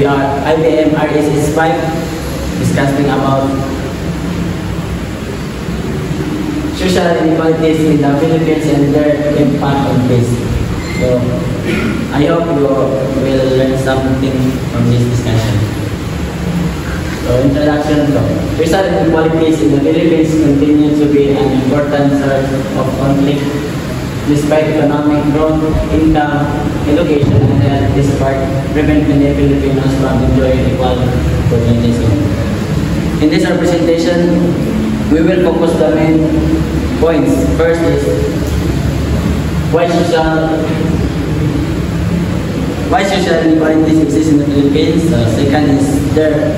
IBM RSS 5, discussing about social inequalities in the Philippines and their impact on this. So, I hope you will learn something from this discussion. So, introduction to social inequalities in the Philippines continue to be an important source of conflict despite economic growth, income, education, and health. This part prevent many Filipinos from enjoying equal opportunities. In this representation, we will focus the main points. First is why social inequalities exist in the Philippines. Second is their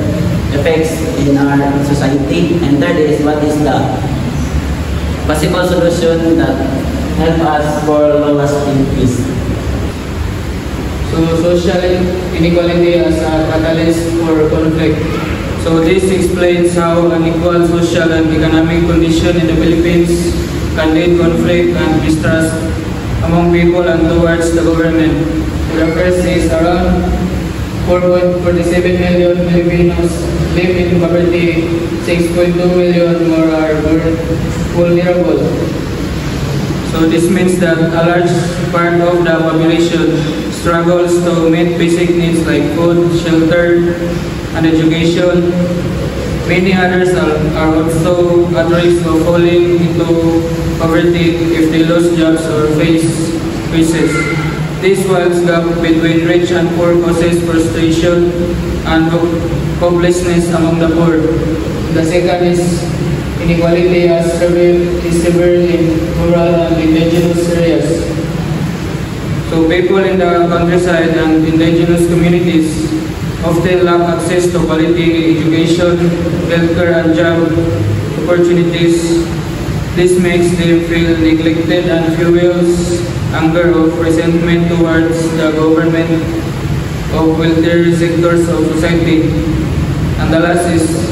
effects in our society. And third is what is the possible solution that help us for long-lasting peace. So social inequality as a catalyst for conflict. So this explains how unequal social and economic condition in the Philippines can lead conflict and distrust among people and towards the government. The first is around 4.47 million Filipinos live in poverty, 6.2 million more are vulnerable. So this means that a large part of the population struggles to meet basic needs like food, shelter, and education. Many others are also at risk of falling into poverty if they lose jobs or face crisis. This wild gap between rich and poor causes frustration and hopelessness among the poor. The second is inequality is severe in rural and indigenous areas. So people in the countryside and indigenous communities often lack access to quality education, healthcare, and job opportunities. This makes them feel neglected and fuels anger of resentment towards the government of wealthier sectors of society. And the last is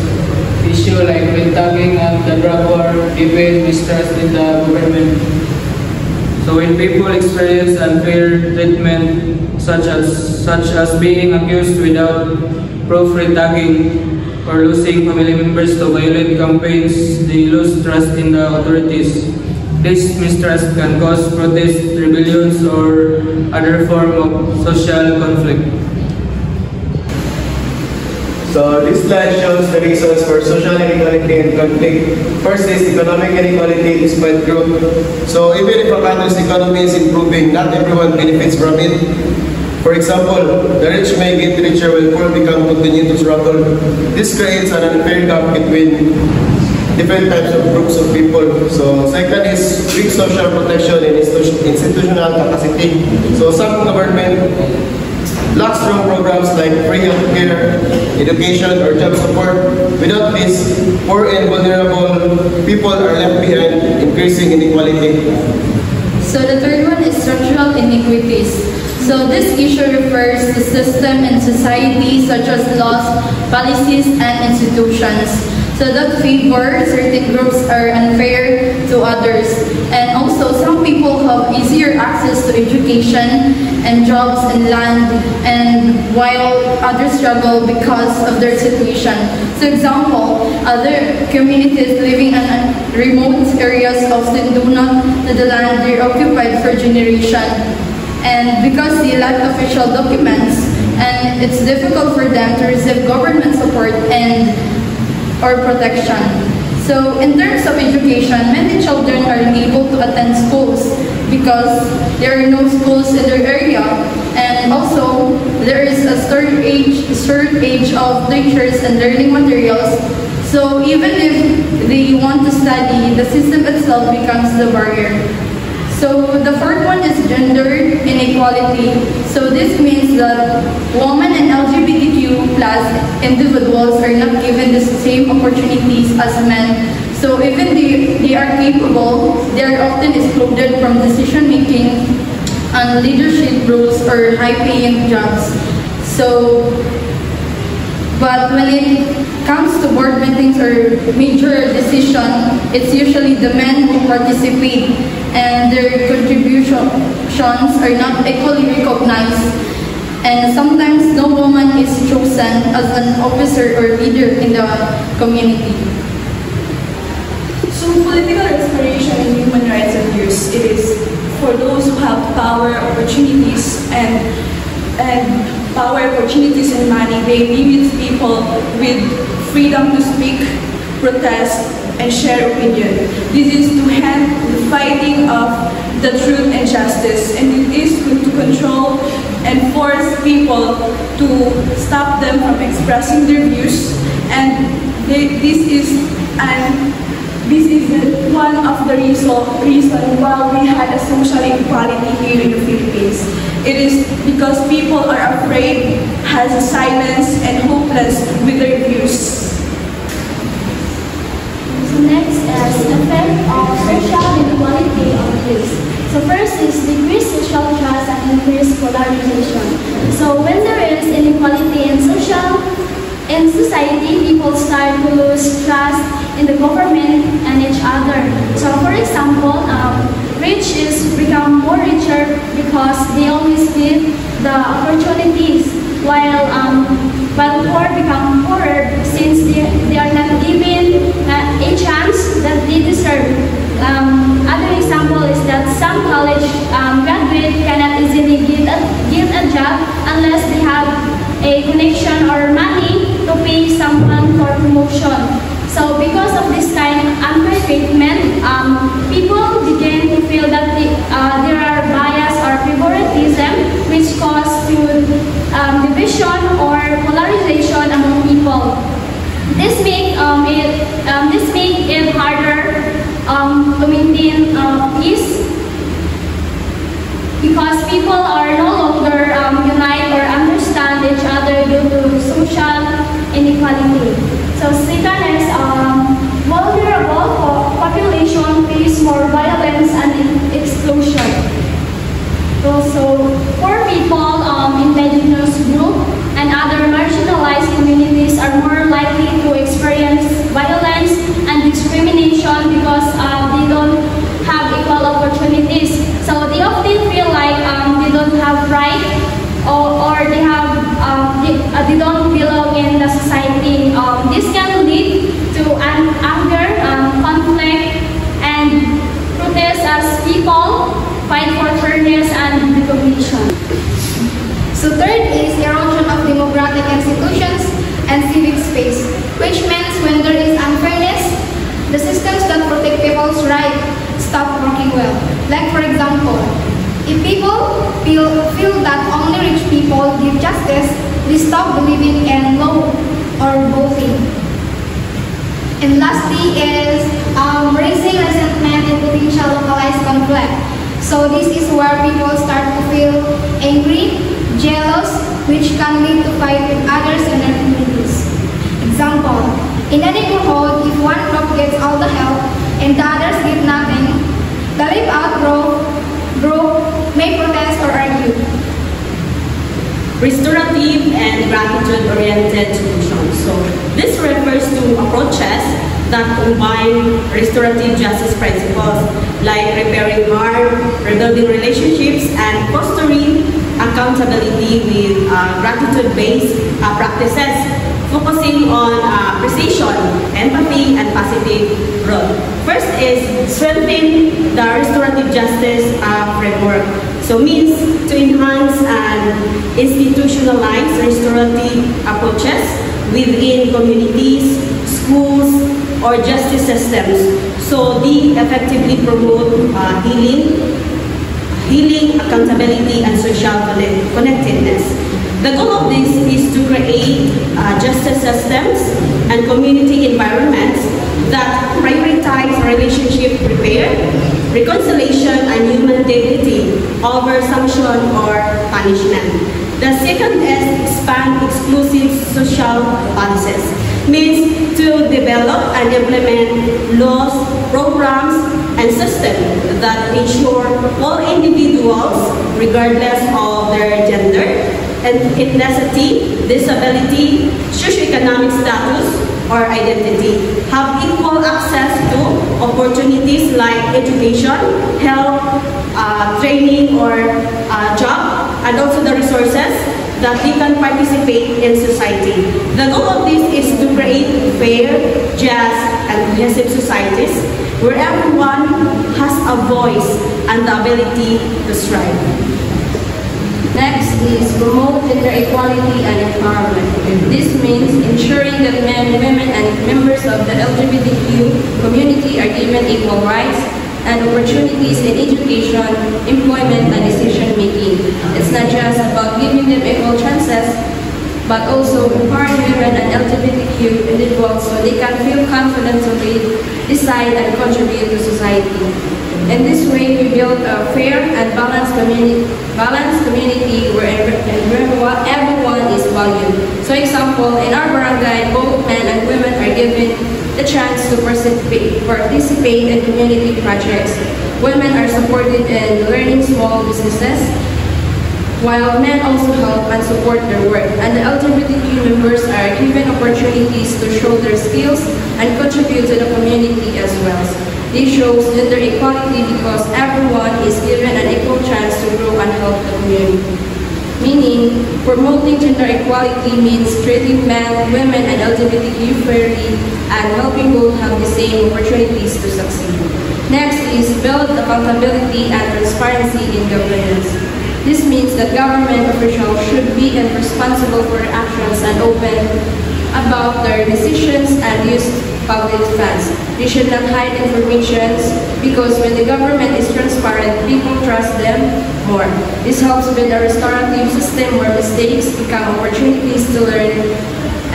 issue like rent-tagging and the drug war deepen mistrust in the government. So when people experience unfair treatment such as being accused without proof, rent-tagging, or losing family members to violent campaigns, they lose trust in the authorities. This mistrust can cause protest, rebellions, or other form of social conflict. So this slide shows the reasons for social inequality and conflict. First is economic inequality despite growth. So even if a country's economy is improving, not everyone benefits from it. For example, the rich may get richer while poor continue to struggle. This creates an unfair gap between different types of groups of people. So second is weak social protection and institutional capacity. So some government lacks strong programs like free healthcare, education, or job support. Without this, poor and vulnerable people are left behind, increasing inequality. So the third one is structural inequities. So this issue refers to system in society such as laws, policies, and institutions. So that favor certain groups are unfair to others. And also some people have easier access to education and jobs and land, and while others struggle because of their situation. So example, other communities living in remote areas often do not have the land they occupied for generation. And because they lack official documents, and it's difficult for them to receive government support or protection. So in terms of education, many children are unable to attend schools because there are no schools in their area, and also there is a shortage of teachers and learning materials. So even if they want to study, the system itself becomes the barrier. So the fourth one is gender inequality. So this means that women and LGBTQ plus individuals are not given the same opportunities as men. So even they are capable, they are often excluded from decision making and leadership roles or high paying jobs. So, but when it comes to board meetings or major decision, it's usually the men who participate, and their contributions are not equally recognized. And sometimes no woman is chosen citizen as an officer or leader in the community. So political aspiration and human rights abuse, it is for those who have power, opportunities, and money. They limit people with freedom to speak, protest, and share opinion. This is to end the fighting of the truth and justice, and it is to control and force people to stop them from expressing their views. And this is one of the reasons why we had a social inequality here in the Philippines. It is because people are afraid, has silence, and hopeless with their views. So next is the effect of social inequality on youth. So first is decreased social trust and increased polarization. So when there is inequality in society, people start to lose trust in the government and each other. So for example, rich is become more richer because they always get the opportunities, while poor become poorer since they are not given a chance that they deserve. Other example is that some college graduate cannot easily get a job unless they have a connection or money to pay someone for promotion. So because of this kind of unfair treatment, people begin to feel that there are bias or favoritism which cause to division or polarization among people. This make it harder to maintain peace because people are no longer unite or understand each other due to social inequality. So second is vulnerable population face more violence and exclusion. Also, poor people, indigenous group, and other marginalized communities are more likely to experience violence and discrimination because they don't have equal opportunities. So they often feel like they don't have right or they don't belong in the society. This can lead to anger, conflict, and protest as people fight for fairness and recognition. So third is erosion of democratic institutions and civic space, which means when there is unfairness, the systems that protect people's rights stop working well. Like for example, if people feel that only rich people give justice, they stop believing in law or voting. And lastly is raising resentment and potential localized conflict. So this is where people start to feel angry, jealous, which can lead to fight with others in their communities. Example, in a neighborhood, if one group gets all the help and the others get nothing, the left-out group may protest or argue. Restorative and gratitude-oriented solutions. So this refers to approaches that combine restorative justice principles like repairing harm, rebuilding relationships, and fostering accountability with gratitude-based practices, focusing on appreciation, empathy, and positive growth. First is strengthen the restorative justice framework. So means to enhance and institutionalize restorative approaches within communities, schools, or justice systems. So they effectively promote healing, accountability, and social connectedness. The goal of this is to create justice systems and community environments that prioritize relationship repair, reconciliation, and human dignity over sanction or punishment. The second is expand exclusive social policies. Means to develop and implement laws, programs, and systems that ensure all individuals, regardless of their gender, ethnicity, disability, socioeconomic status, or identity, have equal access to opportunities like education, health, training, or job, and also the resources that they can participate in society. The goal of this is to create fair, just, and cohesive societies where everyone has a voice and the ability to strive. Next is promote gender equality and empowerment. This means ensuring that men, women, and members of the LGBTQ community are given equal rights and opportunities in education, employment, and decision-making. It's not just about giving them equal chances, but also empowering women and LGBTQ individuals so they can feel confident to lead, decide, and contribute to society. In this way, we build a fair and balanced community where everyone is valued. So example, in our barangay, both men and women are given the chance to participate in community projects. Women are supported in learning small businesses, while men also help and support their work. And the LGBTQ members are given opportunities to show their skills and contribute to the community as well. This shows gender equality because everyone is given an equal chance to grow and help the community. Meaning, promoting gender equality means treating men, women, and LGBTQ fairly and helping both have the same opportunities to succeed. Next is build accountability and transparency in governance. This means that government officials should be responsible for their actions and open about their decisions and use public funds. They should not hide information because when the government is transparent, people trust them more. This helps build a restorative system where mistakes become opportunities to learn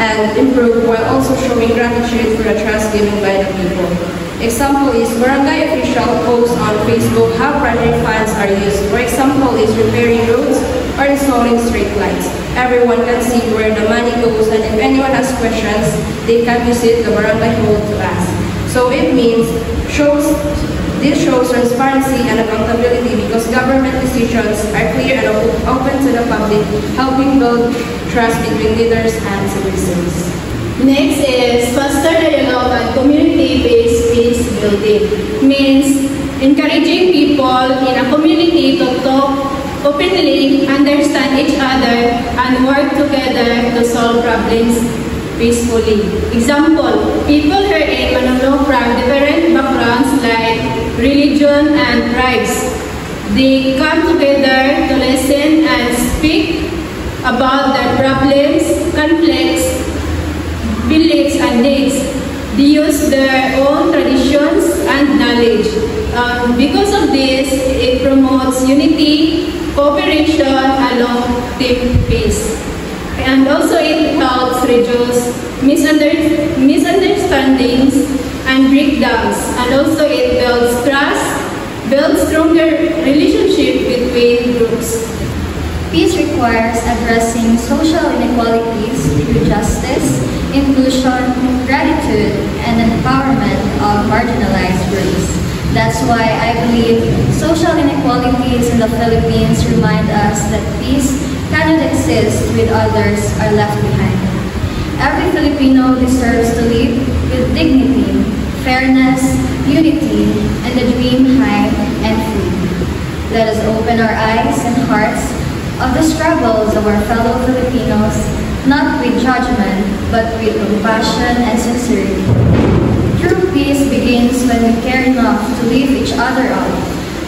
and improve while also showing gratitude for the trust given by the people. Example is barangay official posts on Facebook how project funds are used. For example is repairing roads or installing street lights. Everyone can see where the money goes and if anyone has questions, they can visit the barangay hall to ask. So it means this shows transparency and accountability because government decisions are clear and open to the public, helping build trust between leaders and citizens. Next is foster dialogue and community-based peace building. Means encouraging people in a community to talk openly, understand each other, and work together to solve problems peacefully. Example, people here in Manolo from different backgrounds like religion and tribes. They come together to listen and speak about their problems, conflicts, beliefs, and needs. They use their own traditions and knowledge. Because of this, it promotes unity, cooperation, along team peace. And also it helps reduce misunderstandings and breakdowns. And also it builds trust, builds stronger relationship between groups. Peace requires addressing social inequalities through justice, inclusion, gratitude, and empowerment of marginalized groups. That's why I believe social inequalities in the Philippines remind us that peace cannot exist with others are left behind. Every Filipino deserves to live with dignity, fairness, unity, and a dream high and free. Let us open our eyes and hearts of the struggles of our fellow Filipinos, not with judgment, but with compassion and sincerity. True peace begins when we care enough to lift each other up,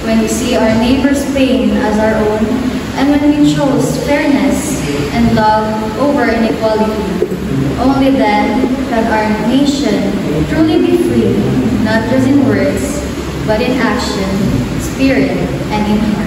when we see our neighbor's pain as our own, and when we chose fairness and love over inequality. Only then can our nation truly be free, not just in words, but in action, spirit, and in heart.